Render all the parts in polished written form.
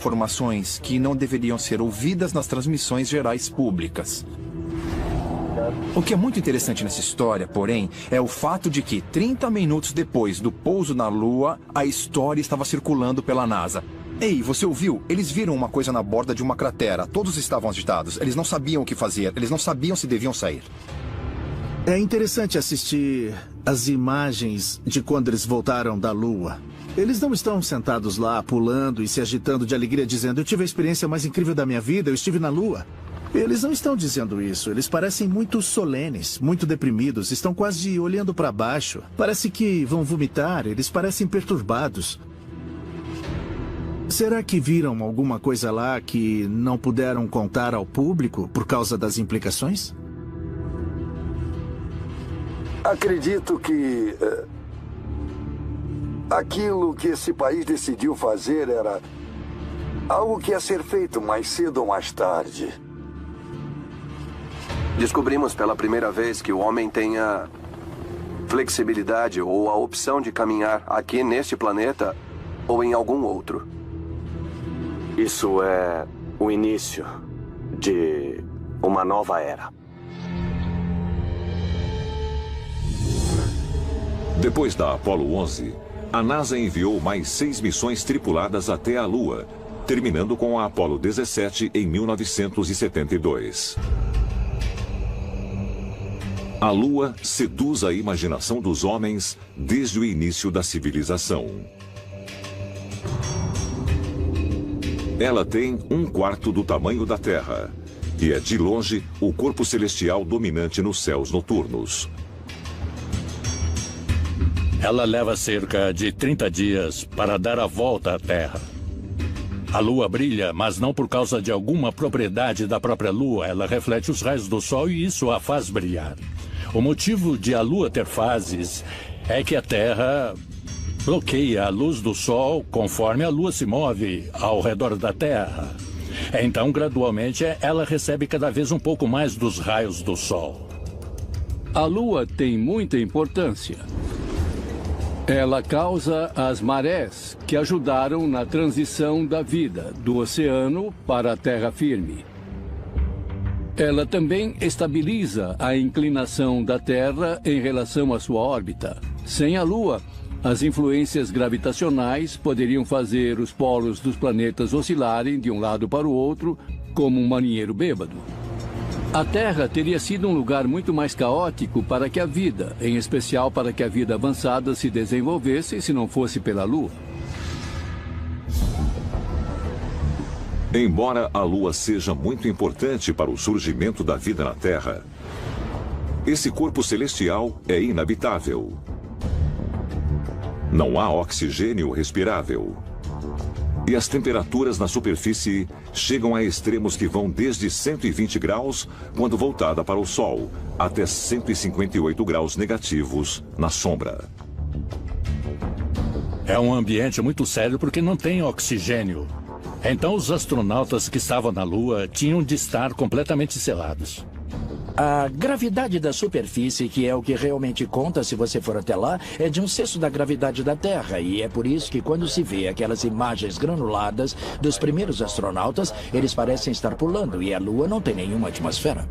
informações que não deveriam ser ouvidas nas transmissões gerais públicas. O que é muito interessante nessa história, porém, é o fato de que 30 minutos depois do pouso na Lua, a história estava circulando pela NASA. Ei, você ouviu? Eles viram uma coisa na borda de uma cratera. Todos estavam agitados. Eles não sabiam o que fazer. Eles não sabiam se deviam sair. É interessante assistir as imagens de quando eles voltaram da Lua. Eles não estão sentados lá, pulando e se agitando de alegria, dizendo: eu tive a experiência mais incrível da minha vida, eu estive na Lua. Eles não estão dizendo isso. Eles parecem muito solenes, muito deprimidos, estão quase olhando para baixo. Parece que vão vomitar, eles parecem perturbados. Será que viram alguma coisa lá que não puderam contar ao público por causa das implicações? Acredito que aquilo que esse país decidiu fazer era algo que ia ser feito mais cedo ou mais tarde. Descobrimos pela primeira vez que o homem tem a flexibilidade ou a opção de caminhar aqui neste planeta ou em algum outro. Isso é o início de uma nova era. Depois da Apollo 11, a NASA enviou mais 6 missões tripuladas até a Lua, terminando com a Apollo 17 em 1972. A Lua seduz a imaginação dos homens desde o início da civilização. Ela tem 1/4 do tamanho da Terra e é, de longe, o corpo celestial dominante nos céus noturnos. Ela leva cerca de 30 dias para dar a volta à Terra. A Lua brilha, mas não por causa de alguma propriedade da própria Lua. Ela reflete os raios do Sol e isso a faz brilhar. O motivo de a Lua ter fases é que a Terra bloqueia a luz do Sol conforme a Lua se move ao redor da Terra. Então, gradualmente, ela recebe cada vez um pouco mais dos raios do Sol. A Lua tem muita importância. Ela causa as marés que ajudaram na transição da vida do oceano para a terra firme. Ela também estabiliza a inclinação da Terra em relação à sua órbita. Sem a Lua, as influências gravitacionais poderiam fazer os polos dos planetas oscilarem de um lado para o outro, como um marinheiro bêbado. A Terra teria sido um lugar muito mais caótico para que a vida, em especial para que a vida avançada se desenvolvesse se não fosse pela Lua. Embora a Lua seja muito importante para o surgimento da vida na Terra, esse corpo celestial é inabitável. Não há oxigênio respirável. E as temperaturas na superfície chegam a extremos que vão desde 120 graus quando voltada para o Sol, até 158 graus negativos na sombra. É um ambiente muito sério porque não tem oxigênio. Então os astronautas que estavam na Lua tinham de estar completamente selados. A gravidade da superfície, que é o que realmente conta se você for até lá, é de 1/6 da gravidade da Terra. E é por isso que quando se vê aquelas imagens granuladas dos primeiros astronautas, eles parecem estar pulando e a Lua não tem nenhuma atmosfera.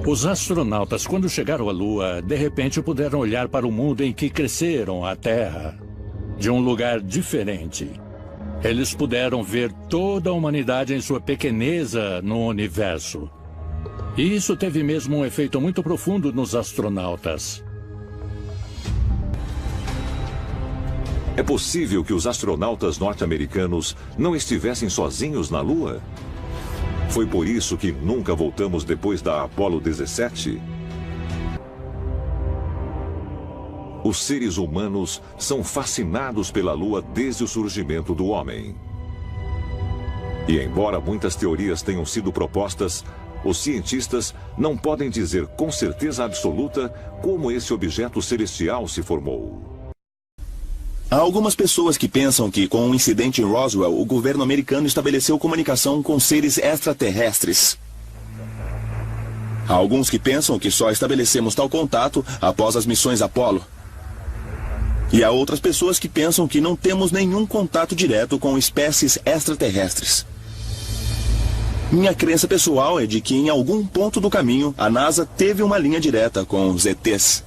Os astronautas, quando chegaram à Lua, de repente puderam olhar para o mundo em que cresceram, a Terra, de um lugar diferente. Eles puderam ver toda a humanidade em sua pequeneza no universo. E isso teve mesmo um efeito muito profundo nos astronautas. É possível que os astronautas norte-americanos não estivessem sozinhos na Lua? Foi por isso que nunca voltamos depois da Apollo 17? Os seres humanos são fascinados pela Lua desde o surgimento do homem. E embora muitas teorias tenham sido propostas, os cientistas não podem dizer com certeza absoluta como esse objeto celestial se formou. Há algumas pessoas que pensam que, com o incidente em Roswell, o governo americano estabeleceu comunicação com seres extraterrestres. Há alguns que pensam que só estabelecemos tal contato após as missões Apollo. E há outras pessoas que pensam que não temos nenhum contato direto com espécies extraterrestres. Minha crença pessoal é de que em algum ponto do caminho a NASA teve uma linha direta com os ETs.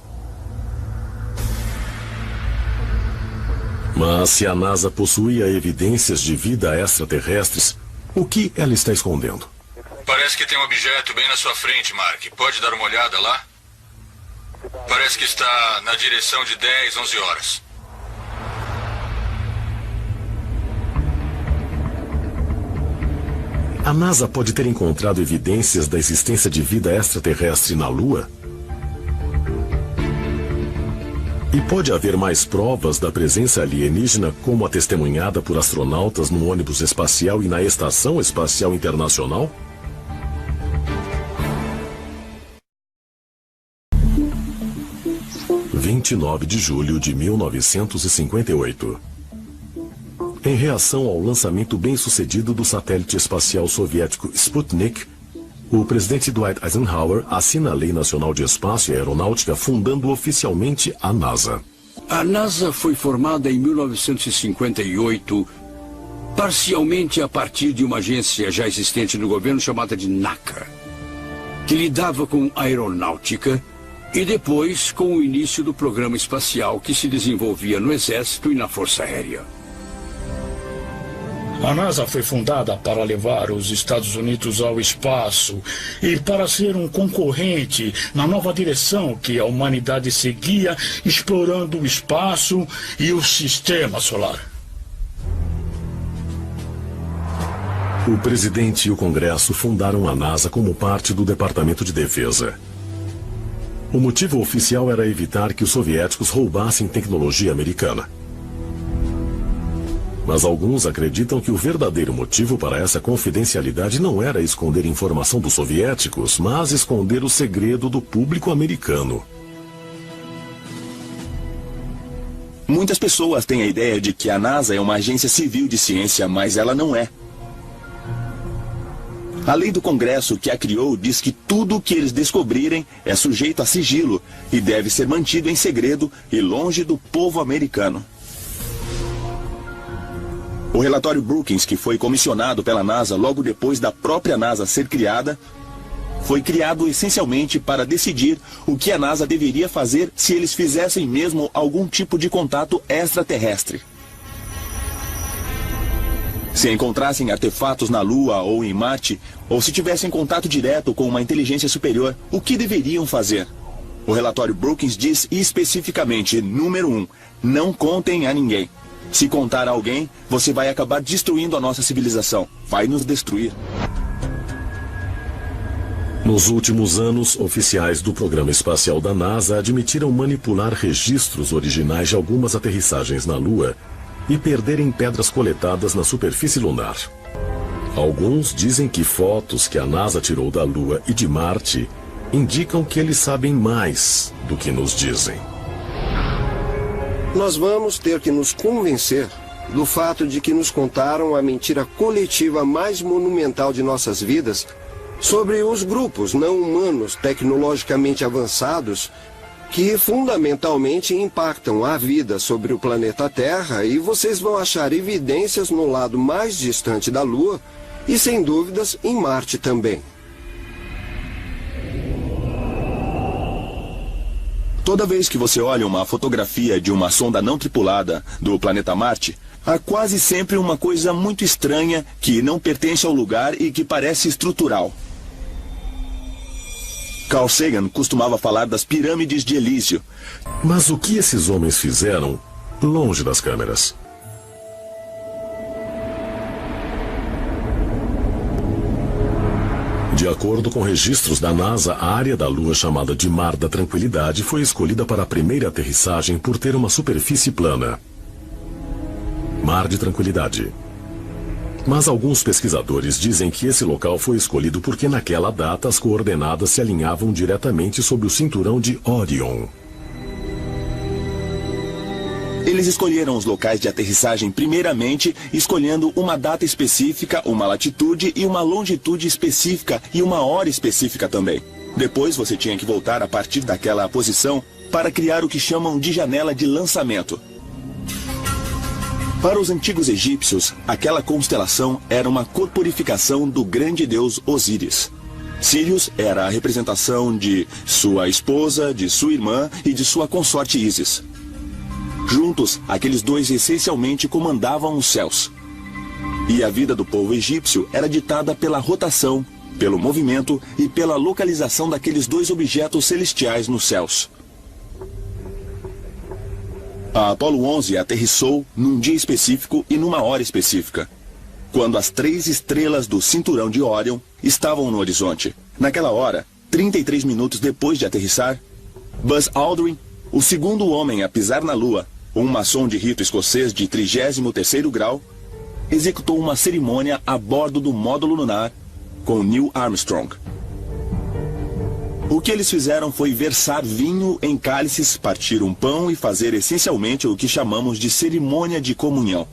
Mas se a NASA possuía evidências de vida extraterrestres, o que ela está escondendo? Parece que tem um objeto bem na sua frente, Mark. Pode dar uma olhada lá? Parece que está na direção de 10, 11 horas. A NASA pode ter encontrado evidências da existência de vida extraterrestre na Lua? E pode haver mais provas da presença alienígena, como a testemunhada por astronautas no ônibus espacial e na Estação Espacial Internacional? – 29 de julho de 1958. Em reação ao lançamento bem-sucedido do satélite espacial soviético Sputnik, o presidente Dwight Eisenhower assina a Lei Nacional de Espaço e Aeronáutica, fundando oficialmente a NASA. A NASA foi formada em 1958, parcialmente a partir de uma agência já existente no governo chamada de NACA, que lidava com aeronáutica, e depois com o início do programa espacial que se desenvolvia no Exército e na Força Aérea. A NASA foi fundada para levar os Estados Unidos ao espaço e para ser um concorrente na nova direção que a humanidade seguia, explorando o espaço e o sistema solar. O presidente e o Congresso fundaram a NASA como parte do Departamento de Defesa. O motivo oficial era evitar que os soviéticos roubassem tecnologia americana. Mas alguns acreditam que o verdadeiro motivo para essa confidencialidade não era esconder informação dos soviéticos, mas esconder o segredo do público americano. Muitas pessoas têm a ideia de que a NASA é uma agência civil de ciência, mas ela não é. A lei do Congresso que a criou diz que tudo o que eles descobrirem é sujeito a sigilo e deve ser mantido em segredo e longe do povo americano. O relatório Brookings, que foi comissionado pela NASA logo depois da própria NASA ser criada, foi criado essencialmente para decidir o que a NASA deveria fazer se eles fizessem mesmo algum tipo de contato extraterrestre. Se encontrassem artefatos na Lua ou em Marte, ou se tivessem contato direto com uma inteligência superior, o que deveriam fazer? O relatório Brookings diz especificamente, número 1, não contem a ninguém. Se contar a alguém, você vai acabar destruindo a nossa civilização. Vai nos destruir. Nos últimos anos, oficiais do programa espacial da NASA admitiram manipular registros originais de algumas aterrissagens na Lua e perderem pedras coletadas na superfície lunar. Alguns dizem que fotos que a NASA tirou da Lua e de Marte indicam que eles sabem mais do que nos dizem. Nós vamos ter que nos convencer do fato de que nos contaram a mentira coletiva mais monumental de nossas vidas sobre os grupos não humanos tecnologicamente avançados que fundamentalmente impactam a vida sobre o planeta Terra, e vocês vão achar evidências no lado mais distante da Lua e, sem dúvidas, em Marte também. Toda vez que você olha uma fotografia de uma sonda não tripulada do planeta Marte, há quase sempre uma coisa muito estranha que não pertence ao lugar e que parece estrutural. Carl Sagan costumava falar das pirâmides de Elísio. Mas o que esses homens fizeram longe das câmeras? De acordo com registros da NASA, a área da Lua chamada de Mar da Tranquilidade foi escolhida para a primeira aterrissagem por ter uma superfície plana. Mar de Tranquilidade. Mas alguns pesquisadores dizem que esse local foi escolhido porque naquela data as coordenadas se alinhavam diretamente sobre o cinturão de Orion. Eles escolheram os locais de aterrissagem primeiramente, escolhendo uma data específica, uma latitude e uma longitude específica e uma hora específica também. Depois você tinha que voltar a partir daquela posição para criar o que chamam de janela de lançamento. Para os antigos egípcios, aquela constelação era uma corporificação do grande deus Osíris. Sirius era a representação de sua esposa, de sua irmã e de sua consorte Ísis. Juntos, aqueles dois essencialmente comandavam os céus. E a vida do povo egípcio era ditada pela rotação, pelo movimento e pela localização daqueles dois objetos celestiais nos céus. A Apolo 11 aterrissou num dia específico e numa hora específica, quando as 3 estrelas do cinturão de Órion estavam no horizonte. Naquela hora, 33 minutos depois de aterrissar, Buzz Aldrin, o segundo homem a pisar na Lua, um maçom de rito escocês de 33º grau, executou uma cerimônia a bordo do módulo lunar com Neil Armstrong. O que eles fizeram foi versar vinho em cálices, partir um pão e fazer essencialmente o que chamamos de cerimônia de comunhão.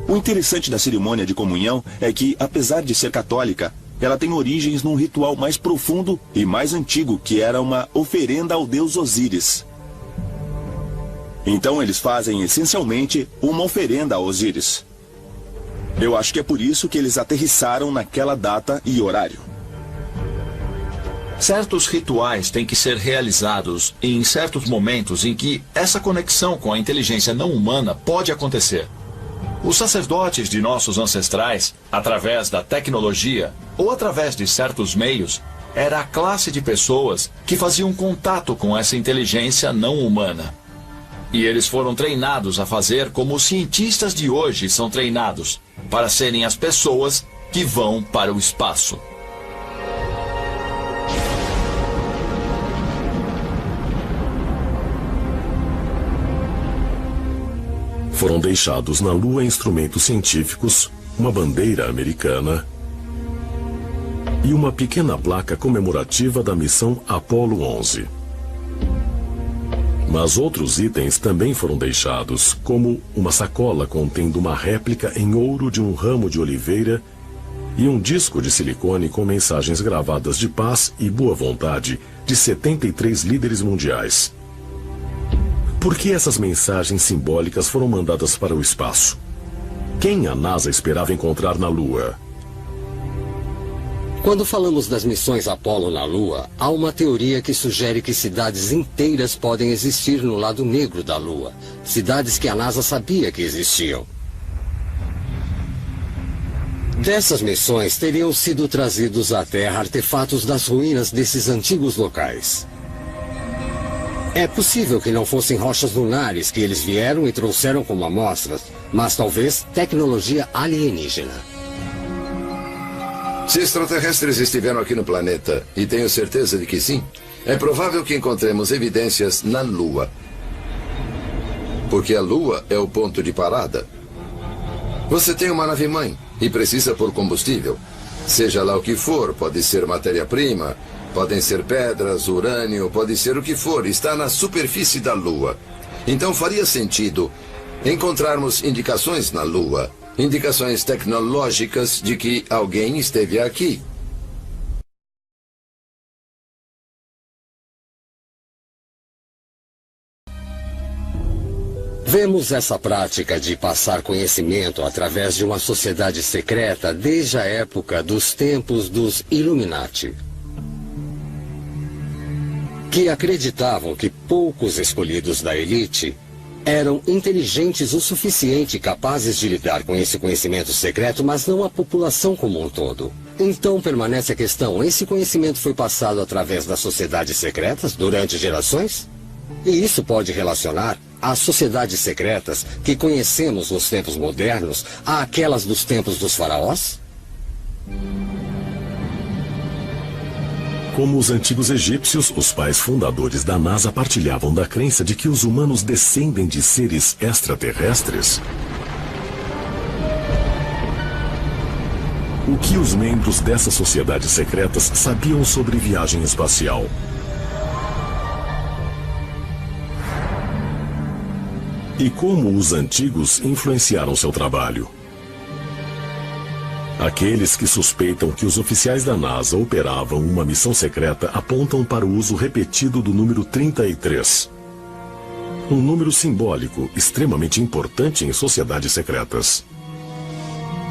O interessante da cerimônia de comunhão é que, apesar de ser católica, ela tem origens num ritual mais profundo e mais antigo, que era uma oferenda ao deus Osíris. Então eles fazem essencialmente uma oferenda a Osíris. Eu acho que é por isso que eles aterrissaram naquela data e horário. Certos rituais têm que ser realizados em certos momentos em que essa conexão com a inteligência não humana pode acontecer. Os sacerdotes de nossos ancestrais, através da tecnologia ou através de certos meios, era a classe de pessoas que faziam contato com essa inteligência não humana. E eles foram treinados a fazer como os cientistas de hoje são treinados, para serem as pessoas que vão para o espaço. Foram deixados na Lua instrumentos científicos, uma bandeira americana e uma pequena placa comemorativa da missão Apolo 11. Mas outros itens também foram deixados, como uma sacola contendo uma réplica em ouro de um ramo de oliveira e um disco de silicone com mensagens gravadas de paz e boa vontade de 73 líderes mundiais. Por que essas mensagens simbólicas foram mandadas para o espaço? Quem a NASA esperava encontrar na Lua? Quando falamos das missões Apolo na Lua, há uma teoria que sugere que cidades inteiras podem existir no lado negro da Lua. Cidades que a NASA sabia que existiam. Dessas missões teriam sido trazidos à Terra artefatos das ruínas desses antigos locais. É possível que não fossem rochas lunares que eles vieram e trouxeram como amostras, mas talvez tecnologia alienígena. Se extraterrestres estiveram aqui no planeta, e tenho certeza de que sim, é provável que encontremos evidências na Lua. Porque a Lua é o ponto de parada. Você tem uma nave-mãe e precisa por combustível. Seja lá o que for, pode ser matéria-prima, podem ser pedras, urânio, pode ser o que for, está na superfície da Lua. Então faria sentido encontrarmos indicações na Lua, indicações tecnológicas de que alguém esteve aqui. Vemos essa prática de passar conhecimento através de uma sociedade secreta desde a época dos tempos dos Illuminati, que acreditavam que poucos escolhidos da elite eram inteligentes o suficiente e capazes de lidar com esse conhecimento secreto, mas não a população como um todo. Então permanece a questão, esse conhecimento foi passado através das sociedades secretas durante gerações? E isso pode relacionar as sociedades secretas que conhecemos nos tempos modernos àquelas dos tempos dos faraós? Como os antigos egípcios, os pais fundadores da NASA partilhavam da crença de que os humanos descendem de seres extraterrestres. O que os membros dessas sociedades secretas sabiam sobre viagem espacial? E como os antigos influenciaram seu trabalho? Aqueles que suspeitam que os oficiais da NASA operavam uma missão secreta apontam para o uso repetido do número 33. Um número simbólico, extremamente importante em sociedades secretas.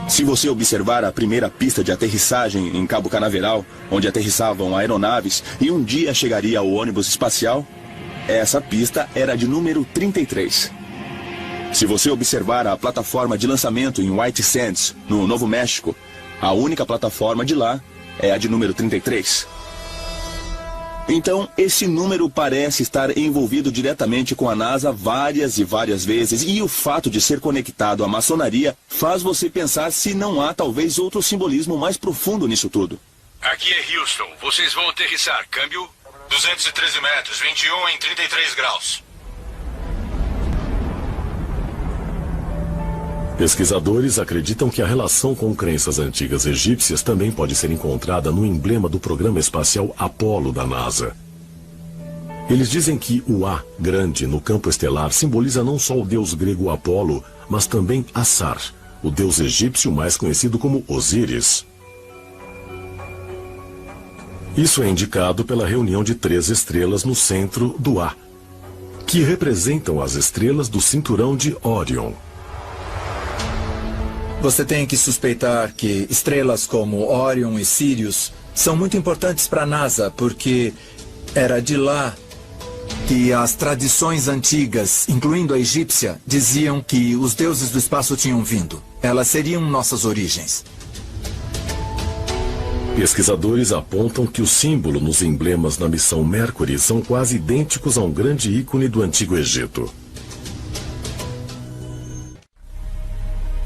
Se você observar a primeira pista de aterrissagem em Cabo Canaveral, onde aterrissavam aeronaves e um dia chegaria ao ônibus espacial, essa pista era de número 33. Se você observar a plataforma de lançamento em White Sands, no Novo México, a única plataforma de lá é a de número 33. Então, esse número parece estar envolvido diretamente com a NASA várias e várias vezes, e o fato de ser conectado à maçonaria faz você pensar se não há talvez outro simbolismo mais profundo nisso tudo. Aqui é Houston. Vocês vão aterrissar. Câmbio 213 metros, 21 em 33 graus. Pesquisadores acreditam que a relação com crenças antigas egípcias também pode ser encontrada no emblema do programa espacial Apollo da NASA. Eles dizem que o A grande no campo estelar simboliza não só o deus grego Apolo, mas também Assar, o deus egípcio mais conhecido como Osíris. Isso é indicado pela reunião de 3 estrelas no centro do A, que representam as estrelas do cinturão de Órion. Você tem que suspeitar que estrelas como Órion e Sirius são muito importantes para a NASA, porque era de lá que as tradições antigas, incluindo a egípcia, diziam que os deuses do espaço tinham vindo. Elas seriam nossas origens. Pesquisadores apontam que o símbolo nos emblemas na missão Mercury são quase idênticos a um grande ícone do Antigo Egito.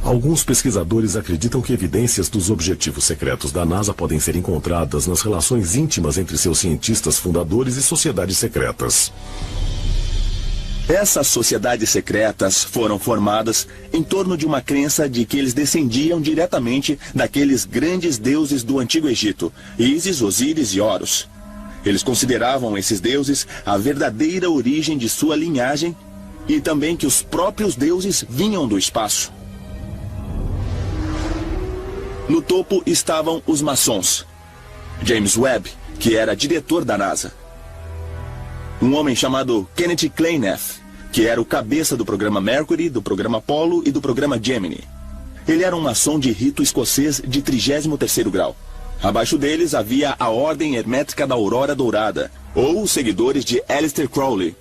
Alguns pesquisadores acreditam que evidências dos objetivos secretos da NASA podem ser encontradas nas relações íntimas entre seus cientistas fundadores e sociedades secretas. Essas sociedades secretas foram formadas em torno de uma crença de que eles descendiam diretamente daqueles grandes deuses do Antigo Egito, Ísis, Osíris e Horus. Eles consideravam esses deuses a verdadeira origem de sua linhagem e também que os próprios deuses vinham do espaço. No topo estavam os maçons. James Webb, que era diretor da NASA. Um homem chamado Kenneth Kleineth, que era o cabeça do programa Mercury, do programa Apollo e do programa Gemini. Ele era um maçom de rito escocês de 33º grau. Abaixo deles havia a Ordem Hermética da Aurora Dourada, ou os seguidores de Aleister Crowley,